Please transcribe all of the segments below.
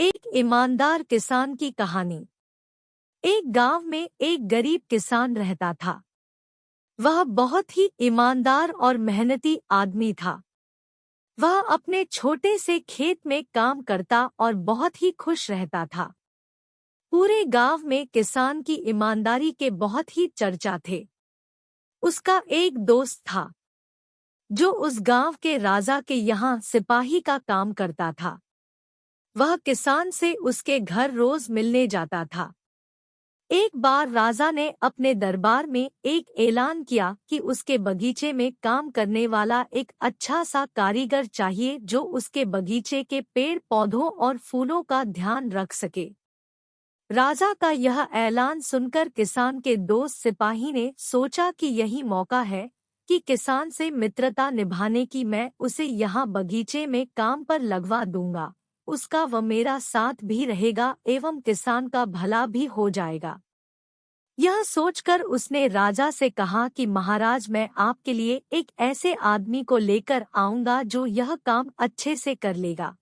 एक ईमानदार किसान की कहानी। एक गांव में एक गरीब किसान रहता था। वह बहुत ही ईमानदार और मेहनती आदमी था। वह अपने छोटे से खेत में काम करता और बहुत ही खुश रहता था। पूरे गांव में किसान की ईमानदारी के बहुत ही चर्चा थे। उसका एक दोस्त था जो उस गांव के राजा के यहाँ सिपाही का काम करता था। वह किसान से उसके घर रोज मिलने जाता था। एक बार राजा ने अपने दरबार में एक ऐलान किया कि उसके बगीचे में काम करने वाला एक अच्छा सा कारीगर चाहिए जो उसके बगीचे के पेड़ पौधों और फूलों का ध्यान रख सके। राजा का यह ऐलान सुनकर किसान के दोस्त सिपाही ने सोचा कि यही मौका है कि किसान से मित्रता निभाने की। मैं उसे यहाँ बगीचे में काम पर लगवा दूंगा, उसका व मेरा साथ भी रहेगा एवं किसान का भला भी हो जाएगा। यह सोचकर उसने राजा से कहा कि महाराज, मैं आपके लिए एक ऐसे आदमी को लेकर आऊंगा जो यह काम अच्छे से कर लेगा।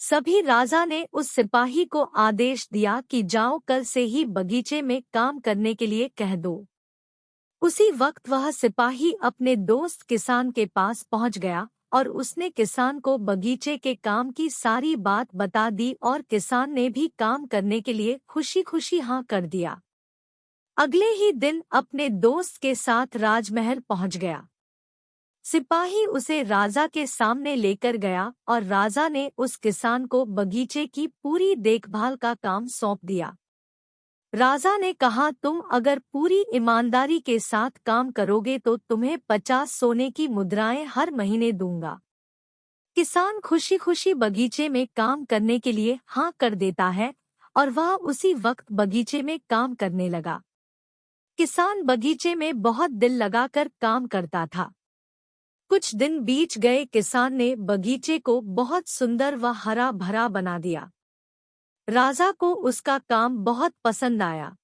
सभी राजा ने उस सिपाही को आदेश दिया कि जाओ, कल से ही बगीचे में काम करने के लिए कह दो। उसी वक्त वह सिपाही अपने दोस्त किसान के पास पहुंच गया और उसने किसान को बगीचे के काम की सारी बात बता दी और किसान ने भी काम करने के लिए खुशी खुशी हाँ कर दिया। अगले ही दिन अपने दोस्त के साथ राजमहल पहुंच गया। सिपाही उसे राजा के सामने लेकर गया और राजा ने उस किसान को बगीचे की पूरी देखभाल का काम सौंप दिया। राजा ने कहा, तुम अगर पूरी ईमानदारी के साथ काम करोगे तो तुम्हें 50 सोने की मुद्राएं हर महीने दूंगा। किसान खुशी खुशी बगीचे में काम करने के लिए हाँ कर देता है और वह उसी वक्त बगीचे में काम करने लगा। किसान बगीचे में बहुत दिल लगाकर काम करता था। कुछ दिन बीत गए। किसान ने बगीचे को बहुत सुंदर व हरा भरा बना दिया। राजा को उसका काम बहुत पसंद आया।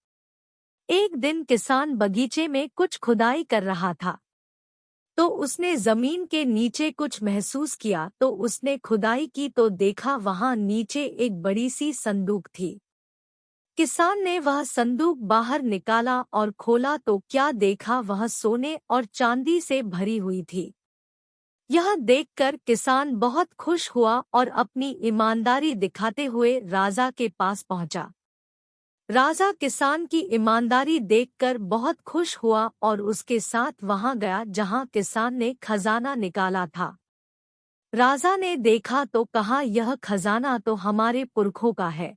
एक दिन किसान बगीचे में कुछ खुदाई कर रहा था तो उसने जमीन के नीचे कुछ महसूस किया। तो उसने खुदाई की तो देखा वहां नीचे एक बड़ी सी संदूक थी। किसान ने वह संदूक बाहर निकाला और खोला तो क्या देखा, वह सोने और चांदी से भरी हुई थी। यह देखकर किसान बहुत खुश हुआ और अपनी ईमानदारी दिखाते हुए राजा के पास पहुंचा। राजा किसान की ईमानदारी देखकर बहुत खुश हुआ और उसके साथ वहां गया जहां किसान ने खजाना निकाला था। राजा ने देखा तो कहा, यह खजाना तो हमारे पुरखों का है।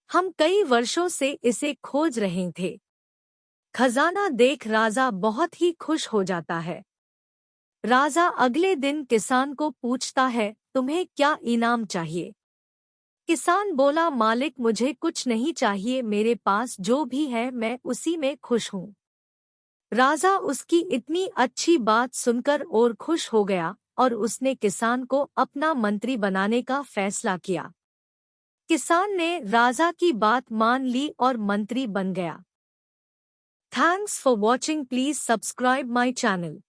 हम कई वर्षों से इसे खोज रहे थे। खजाना देख राजा बहुत ही खुश हो जाता है। राजा अगले दिन किसान को पूछता है, तुम्हें क्या इनाम चाहिए? किसान बोला, मालिक, मुझे कुछ नहीं चाहिए, मेरे पास जो भी है मैं उसी में खुश हूँ। राजा उसकी इतनी अच्छी बात सुनकर और खुश हो गया और उसने किसान को अपना मंत्री बनाने का फैसला किया। किसान ने राजा की बात मान ली और मंत्री बन गया। Thanks for watching. Please subscribe my channel.